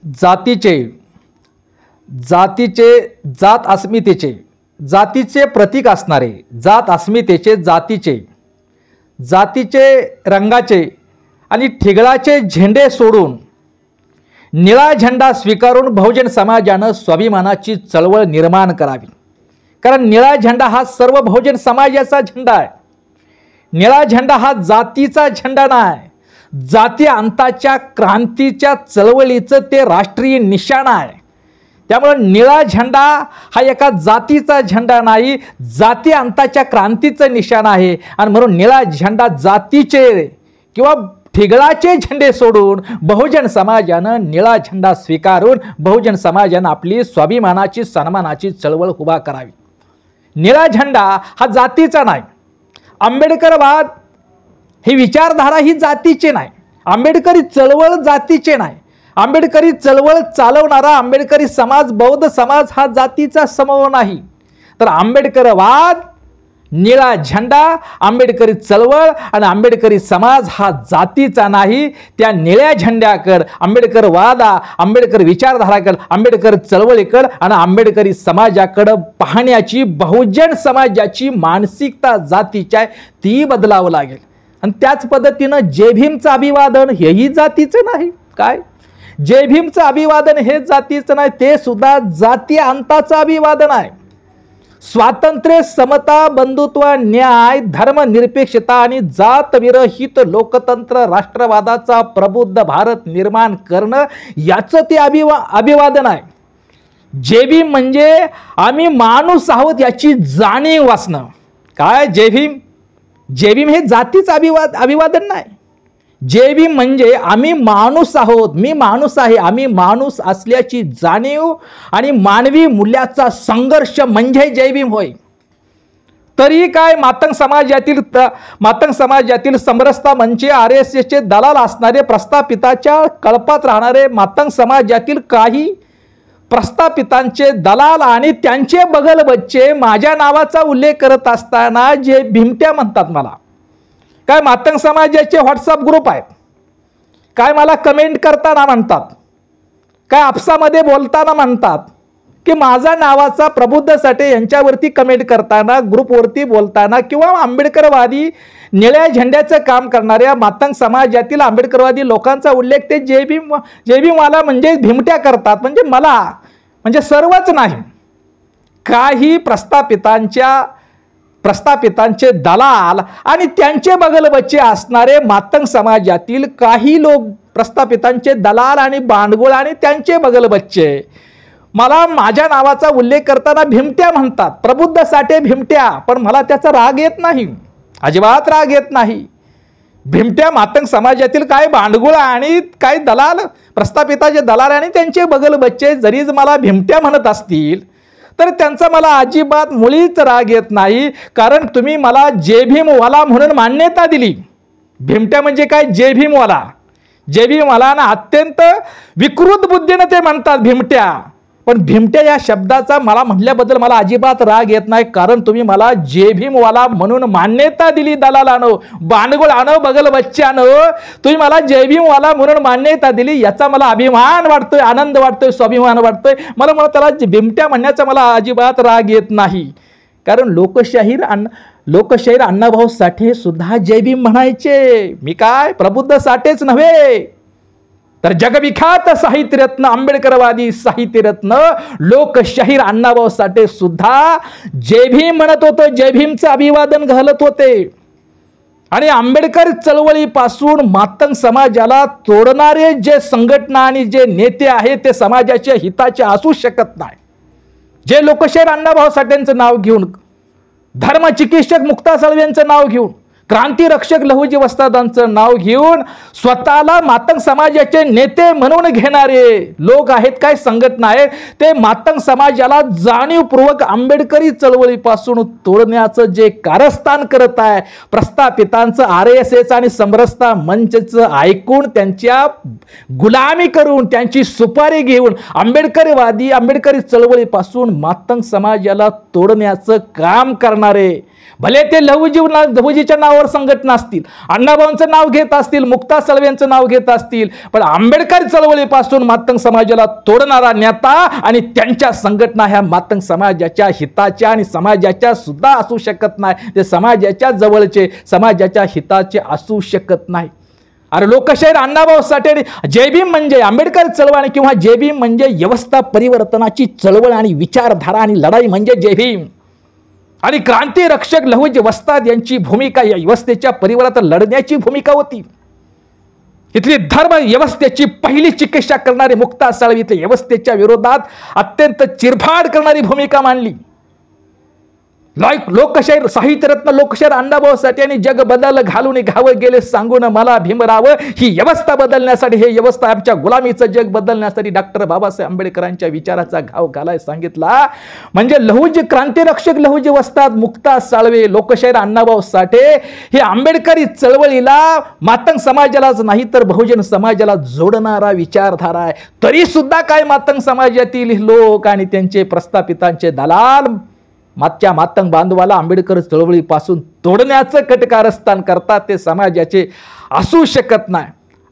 जातीचे जातीचे जात अस्मितेचे जातीचे प्रतीक असणारे जात अस्मितेचे जातीचे रंगाचे आणि ठिगळाचे झेंडे सोडून निळा झेंडा स्वीकारून बहुजन समाजानं स्वाभिमानाची चळवळ निर्माण करावी। कारण निळा झेंडा हा सर्व बहुजन समाजाचा झेंडा आहे। निळा झेंडा हा जातीचा झेंडा नाही, जाती अंताच्या क्रांतीच्या चळवळीचं ते राष्ट्रीय निशाण आहे। त्यामुळे निळा झेंडा हा एका जातीचा झेंडा नाही, जाती अंताच्या क्रांतीचं निशाण आहे। आणि म्हणून निळा झेंडा जातीचे किंवा ठिगळाचे झेंडे सोडून बहुजन समाजानं निळा झेंडा स्वीकारून बहुजन समाजानं आपली स्वाभिमानाची सन्मानाची चळवळ उभा करावी। निळा झेंडा हा जातीचा नाही। आंबेडकरवाद ही विचारधारा ही जातीची नाही, आंबेडकरी चळवळ जातीचे नाही। आंबेडकरी चळवळ चालवणारा आंबेडकरी समाज बौद्ध समाज हा जातीचा समूह नाही, तर आंबेडकरवाद निळा झेंडा आंबेडकरी चळवळ आणि आंबेडकरी समाज हा जातीचा नाही। त्या निळ्या झेंड्याकडे आंबेडकरवादा आंबेडकर विचारधाराकडे आंबेडकर चळवळीकडे आणि आंबेडकरी समाजाकडे पाहण्याची बहुजन समाजाची मानसिकता जातीची आहे, ती बदलावं लागेल। आणि त्याच पद्धतीनं जय भीमचं अभिवादन हेही जातीचं नाही। काय जय भीमचं अभिवादन हे जातीचं नाही, ते सुद्धा जाती अंताचं अभिवादन आहे। स्वातंत्र्य समता बंधुत्व न्याय धर्मनिरपेक्षता आणि जातविरहित लोकतंत्र राष्ट्रवादाचा प्रबुद्ध भारत निर्माण करणं याचं ते अभिवादन आहे। जय भीम म्हणजे आम्ही माणूस आहोत याची जाणीव असणं। काय जय भीम हे जातीचं अभिवादन नाही। जय भीम म्हणजे आम्ही माणूस आहोत, मी माणूस आहे, आम्ही माणूस असल्याची जाणीव आणि मानवी मूल्याचा संघर्ष म्हणजे जय भीम होय। तरी काय मातंग समाजातील समरसता मंच RSSचे दलाल असणारे प्रस्थापिताच्या कळपात राहणारे मातंग समाजातील काही प्रस्थापितांचे दलाल आणि त्यांचे बगल बच्चे माझ्या नावाचा उल्लेख करत असताना जे भीमट्या म्हणतात मला। काय मातंग समाजाचे व्हॉट्सअप ग्रुप आहेत, काय मला कमेंट करताना म्हणतात, काय आपसामध्ये बोलताना म्हणतात की माझा नावाचा प्रबुद्ध साठे यांच्यावरती कमेंट करताना ग्रुपवरती बोलताना किंवा आंबेडकरवादी निळ्या झेंड्याचं काम करणाऱ्या मातंग समाजातील आंबेडकरवादी लोकांचा उल्लेख ते जय भीमवाला म्हणजे भीमट्या करतात। म्हणजे मला म्हणजे सर्वच नाही, काही प्रस्थापितांचे दलाल आणि त्यांचे बगल बच्चे असणारे मातंग समाजातील काही लोक प्रस्थापितांचे दलाल आणि बांडगुळ आणि त्यांचे बगल बच्चे मला माझ्या नावाचा उल्लेख करताना भीमट्या म्हणतात, प्रबुद्ध साठे भीमट्या। पण मला त्याचा राग येत नाही, अजिबात राग येत नाही। भीमट्या मातंग समाजातील काय बांडगुळ आणि काय दलाल प्रस्थापिताचे दलाल आणि त्यांचे बगल बच्चे जरी मला भीमट्या म्हणत असतील तर त्यांचा मला अजिबात मुळीच राग येत नाही, कारण तुम्ही मला जय भीमवाला म्हणून मान्यता दिली। भीमट्या म्हणजे काय जय भीमवाला ना अत्यंत विकृत बुद्धीने ते म्हणतात भीमट्या। पण भीमट्या या शब्दाचा मला म्हटल्याबद्दल मला अजिबात राग येत नाही, कारण तुम्ही मला जय भीमवाला म्हणून मान्यता दिली। दलालानो बांडगुळानो बगल बच्चानो तुम्ही मला जय भीमवाला म्हणून मान्यता दिली, याचा मला अभिमान वाटतोय, आनंद वाटतोय, स्वाभिमान वाटतोय। मला त्याला भीमट्या म्हणण्याचा मला अजिबात राग येत नाही, कारण लोकशाहीर अण्णाभाऊ साठे सुद्धा जय भीम म्हणायचे। मी काय प्रबुद्ध साठेच नव्हे तर जगविख्यात साहित्यरत्न आंबेडकरवादी साहित्यरत्न लोकशाहीर अण्णाभाऊ साठे सुद्धा जय भीम म्हणत होते, जय भीमचं अभिवादन घालत होते। आणि आंबेडकर चळवळीपासून मातंग समाजाला तोडणारे जे संघटना आणि जे नेते आहेत ते समाजाच्या हिताचे असू शकत नाही। जे लोकशाहीर अण्णाभाऊ साठेंचं नाव घेऊन, धर्मचिकित्सक मुक्ता साळवेंचं नाव घेऊन, क्रांती रक्षक लहुजी वस्तादांचं नाव घेऊन स्वतःला मातंग समाजाचे नेते म्हणून घेणारे लोक आहेत, काय संघटना आहेत, ते मातंग समाजाला जाणीवपूर्वक आंबेडकरी चळवळीपासून तोडण्याचं जे कारस्थान करत आहे, प्रस्थापितांचं RSS आणि समरसता मंचचं ऐकून त्यांच्या गुलामी करून त्यांची सुपारी घेऊन आंबेडकरी चळवळीपासून मातंग समाजाला तोडण्याचं काम करणारे भले ते लहुजीच्या नावावर संघटना असतील, अण्णाभाऊंचं नाव घेत असतील, मुक्ता सळवेंचं नाव घेत असतील, पण आंबेडकर चळवळीपासून मातंग समाजाला तोडणारा नेता आणि त्यांच्या संघटना ह्या मातंग समाजाच्या हिताच्या आणि समाजाच्या सुद्धा असू शकत नाही. ते समाजाच्या जवळचे, समाजाच्या हिताचे असू शकत नाही. अरे लोकशाहीर अण्णाभाऊ साठे जय भीम म्हणजे आंबेडकर चळवळ किंवा जय भीम म्हणजे व्यवस्था परिवर्तनाची चळवळ आणि विचारधारा आणि लढाई म्हणजे जय भीम. आणि क्रांती रक्षक लहुजी वस्ताद यांची भूमिका या व्यवस्थेच्या परिवर्तन लढण्याची भूमिका होती. इथली धर्म व्यवस्थेची पहिली चिकित्सा करणारी मुक्ता सळवे इथल्या व्यवस्थेच्या विरोधात अत्यंत चिरफाड करणारी भूमिका मांडली. लोकशाहीर साहित्यरत्न लोकशाहीर अण्णाभाऊ साठे यांनी जग बदल घालून घावं गेले सांगून मला भीमराव, ही व्यवस्था बदलण्यासाठी, हे व्यवस्था आमच्या गुलामीचं जग बदलण्यासाठी डॉक्टर बाबासाहेब आंबेडकरांच्या विचाराचा घाव घालाय सांगितला. म्हणजे लहुजी क्रांतिरक्षक लहुजी वस्ताद, मुक्ता सळवे, लोकशाहीर अण्णाभाऊ साठे हे आंबेडकरी चळवळीला मातंग समाजालाच नाही तर बहुजन समाजाला जोडणारा विचारधारा आहे. तरी सुद्धा काय मातंग समाजातील लोक आणि त्यांचे प्रस्थापितांचे दलाल मातंग बांधवाला आंबेडकर चळवळीपासून तोडण्याचं कटकारस्थान करतात. ते समाजाचे असू शकत नाही.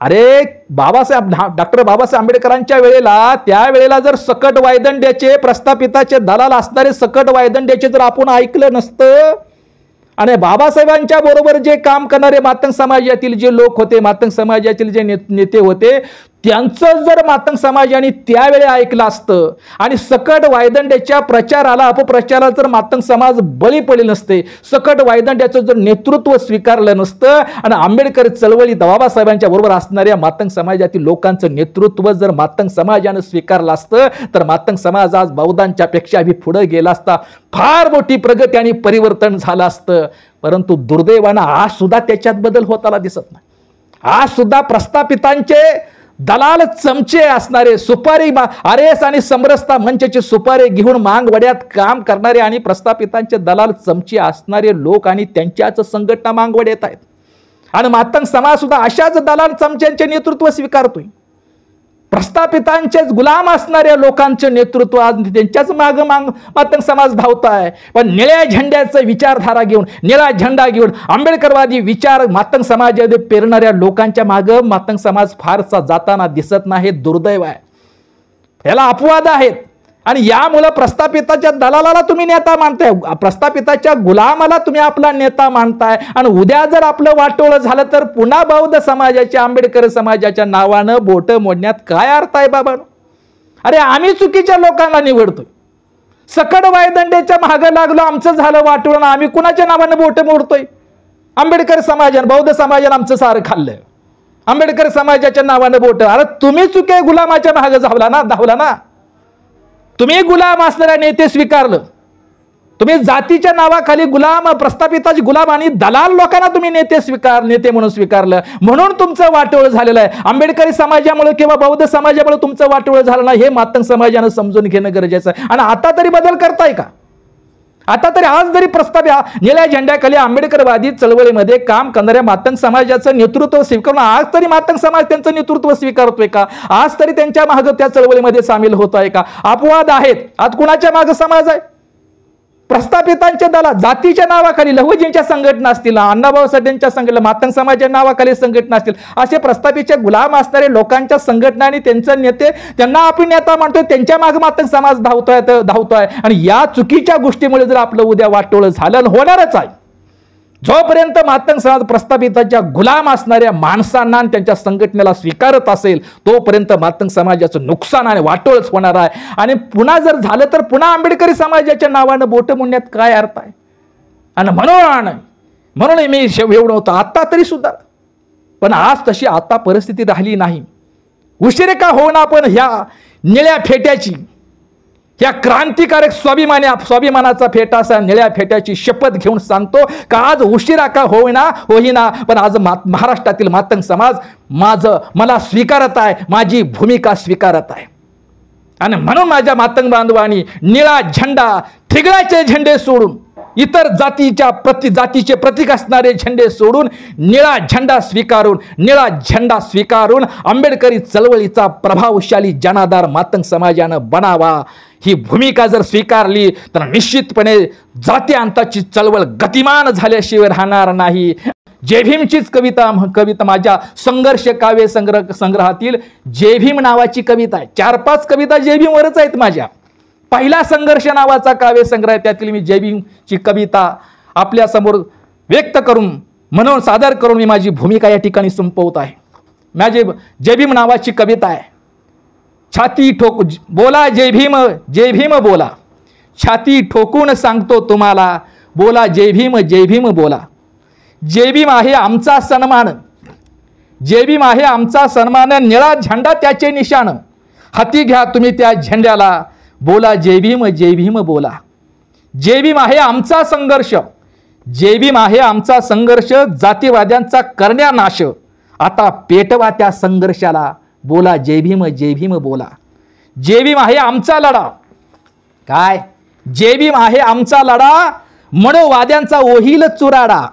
अरे डॉक्टर बाबासाहेब आंबेडकरांच्या वेळेला, त्यावेळेला जर सकट वायदंड्याचे प्रस्थापिताचे दलाल असणारे सकट वायदंड्याचे जर आपण ऐकलं नसतं आणि बाबासाहेबांच्या बरोबर जे काम करणारे मातंग समाजातील जे लोक होते, मातंग समाजातील जे नेते होते, त्यांचं जर मातंग समाजाने त्यावेळी ऐकलं असतं आणि सकट वायदंड्याच्या प्रचाराला अपप्रचाराला जर मातंग समाज बळी पडले नसते, सकट वायदंड्याचं जर नेतृत्व स्वीकारलं नसतं आणि आंबेडकर चळवळी बाबासाहेबांच्या बरोबर असणाऱ्या मातंग समाजातील लोकांचं नेतृत्व जर मातंग समाजानं स्वीकारलं असतं तर मातंग समाज आज बौद्धांच्या पेक्षा बी पुढे गेला असता. फार मोठी प्रगती आणि परिवर्तन झालं असतं. परंतु दुर्दैवानं आज सुद्धा त्याच्यात बदल होताना दिसत नाही. आज सुद्धा प्रस्थापितांचे दलाल चमचे असणारे, सुपारी आरएस आणि समरसता मंचचे सुपारी घेऊन मागवड्यात काम करणारे आणि प्रस्थापितांचे दलाल चमचे असणारे लोक आणि त्यांच्याच संघटना मागवड्यात आहेत. आणि मातंग समाज सुद्धा अशाच दलाल चमच्यांचे नेतृत्व स्वीकारतोय. प्रस्थापितांचेच गुलाम असणाऱ्या लोकांचे नेतृत्व आज त्यांच्याच मातंग समाज धावताय. पण निळ्या झेंड्याचं विचारधारा घेऊन, निळा झेंडा घेऊन आंबेडकरवादी विचार मातंग समाजामध्ये पेरणाऱ्या लोकांच्या मागं मातंग समाज फारसा जाताना दिसत नाही. दुर्दैव आहे. याला अपवाद आहेत. आणि यामुळे प्रस्थापिताच्या दलालाला तुम्ही नेता मानताय, प्रस्थापिताच्या गुलामाला तुम्ही आपला नेता मानताय. आणि उद्या जर आपलं वाटोळं झालं तर पुन्हा बौद्ध समाजाच्या, आंबेडकर समाजाच्या नावानं बोट मोडण्यात काय अर्थ आहे बाबांनो? अरे आम्ही चुकीच्या लोकांना निवडतोय. सकट वायदंड्याच्या मागं लागलो, आमचं झालं वाटोळं, आम्ही कुणाच्या नावानं बोट मोडतोय? आंबेडकर समाजानं, बौद्ध समाजानं आमचं सारं खाल्लंय. आंबेडकर समाजाच्या नावानं बोट. अरे तुम्ही चुके गुलामाच्या मागं धावला ना. तुम्ही गुलाम असणाऱ्या नेते स्वीकारलं. तुम्ही जातीच्या नावाखाली गुलाम, प्रस्थापिताचे गुलाम आणि दलाल लोकांना तुम्ही नेते म्हणून स्वीकारलं. म्हणून तुमचं वाटोळ झालेलं आहे. आंबेडकरी समाजामुळे किंवा बौद्ध समाजामुळे तुमचं वाटोळ झालं नाही, हे मातंग समाजानं समजून घेणं गरजेचं आहे. आणि आता तरी बदल करताय का? आता तरी आज जरी निळ्या झेंड्याखाली आंबेडकरवादी चळवळीमध्ये काम करणाऱ्या मातंग समाजाचं नेतृत्व स्वीकारून आज तरी मातंग समाज त्यांचं नेतृत्व स्वीकारतोय का? आज तरी त्यांच्या मागं त्या चळवळीमध्ये सामील होत आहे का? अपवाद आहेत. आज कुणाच्या मागं समाज आहे? प्रस्थापितांच्या दलाल, जातीच्या नावाखाली लहुजींच्या संघटना असतील, अण्णाभाऊ साठेंच्या संघटना, मातंग समाजाच्या नावाखाली संघटना असतील, असे प्रस्थापितचे गुलाम असणारे लोकांच्या संघटना आणि त्यांचे नेते, त्यांना आपण नेता म्हणतोय, त्यांच्या मागे मातंग समाज धावतोय. आणि या चुकीच्या गोष्टीमुळे जर आपलं उद्या वाटोळ झालं, होणारच आहे. जोपर्यंत मातंग समाज प्रस्थापिताच्या गुलाम असणाऱ्या माणसांना आणि त्यांच्या संघटनेला स्वीकारत असेल, तोपर्यंत मातंग समाजाचं नुकसान आणि वाटोळच होणार आहे. आणि पुन्हा जर झालं तर पुन्हा आंबेडकरी समाजाच्या नावानं बोट मोडण्यात काय अर्थ आहे? आणि म्हणून मी एवढं होतं आता तरी सुद्धा. पण आज तशी आता परिस्थिती राहिली नाही. उशीर का होईना, पण ह्या निळ्या फेट्याची, या क्रांतिकारक स्वाभिमानाचा फेटा, असा निळ्या फेट्याची शपथ घेऊन सांगतो का आज उशिरा का होईना, पण आज महाराष्ट्रातील मातंग समाज मला स्वीकारत आहे, माझी भूमिका स्वीकारत आहे. आणि म्हणून माझ्या मातंग बांधवांनी निळा झेंडा, ठिगळाचे झेंडे सोडून इतर जातीचे प्रतीक असणारे झेंडे सोडून निळा झेंडा स्वीकारून आंबेडकरी चळवळीचा प्रभावशाली जनाधार मातंग समाजानं बनावा ही भूमिका जर स्वीकारली तर निश्चितपणे जाती अंताची चळवळ गतिमान झाल्याशिवाय राहणार नाही। जय भीमचीच कविता माझ्या संघर्ष काव्य संग्रहातील जय भीम नावाची कविता आहे। 4-5 कविता जय भीमवरच आहेत माझ्या। पहिला संघर्ष नावाचा काव्य संग्रह त्यातील मी जय भीमची कविता आपल्या समोर व्यक्त करून म्हणून सादर करून मी माझी भूमिका या ठिकाणी संपवत आहे। माझी जय भीम नावाची कविता आहे। छाती ठोक बोला जय भीम बोला, छाती ठोकून सांगतो तुम्हाला, बोला जय भीम बोला। जय भीम आहे आमचा सन्मान, जय भीम आहे आमचा सन्मान, निळा झेंडा त्याचे निशाण, हाती घ्या तुम्ही त्या झेंड्याला, बोला जय भीम बोला। जय भीम आहे आमचा संघर्ष, जय भीम आहे आमचा संघर्ष, जातीवाद्यांचा करण्या नाश, आता पेटवा त्या संघर्षाला, बोला जय भीम बोला। जय भीम आहे आमचा लढा, काय जय भीम आहे आमचा लढा, मनोवाद्यांचा ओहील चुराडा।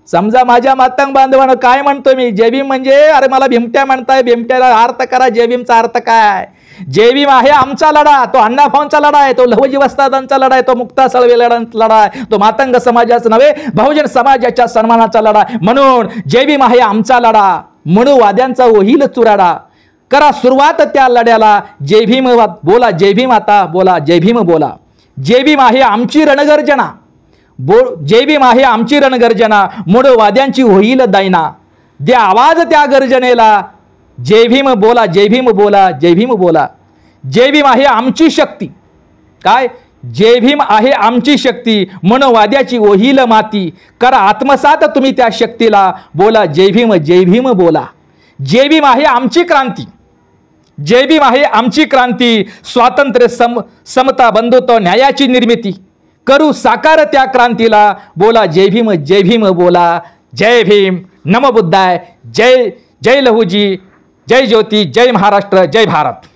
समजा माझ्या मातंग बांधवानं काय म्हणतो मी, जय भीम म्हणजे अरे मला भीमट्या म्हणताय, भीमट्याला अर्थ करा, जय भीमचा अर्थ काय। जय भीम आहे आमचा लढा, तो अण्णाभाऊंचा लढा आहे, तो लहुजी वस्तादांचा लढा आहे, तो मुक्ता सळवे लढा आहे, तो मातंग समाजाचा नव्हे बहुजन समाजाच्या सन्मानाचा लढा। म्हणून जय भीम आहे आमचा लढा, मनोवाद्यांचा ओहील चुराडा, करा सुरुवात त्या लढ्याला, जय भीम बोला जय भीम आता, बोला जय भीम बोला। जय भीम आहे आमची रणगर्जना, जय भीम आहे आमची रणगर्जना, मनोवाद्यांची होईल दैना, द्या आवाज त्या गर्जनेला, जय भीम बोला जय भीम बोला, जय भीम बोला। जय भीम आहे आमची शक्ती, काय जय भीम आहे आमची शक्ती, मनोवाद्याची ओहील माती, करा आत्मसात तुम्ही त्या शक्तीला, बोला जय भीम बोला। जय भीम आहे आमची क्रांती, जय भीम आहे आमची क्रांती, स्वातंत्र्य समता बंधुत्व न्यायाची निर्मिती, करू साकार त्या क्रांतीला, बोला जय भीम बोला। जय भीम, नमो बुद्धाय, जय लहुजी, जय ज्योती, जय महाराष्ट्र, जय भारत।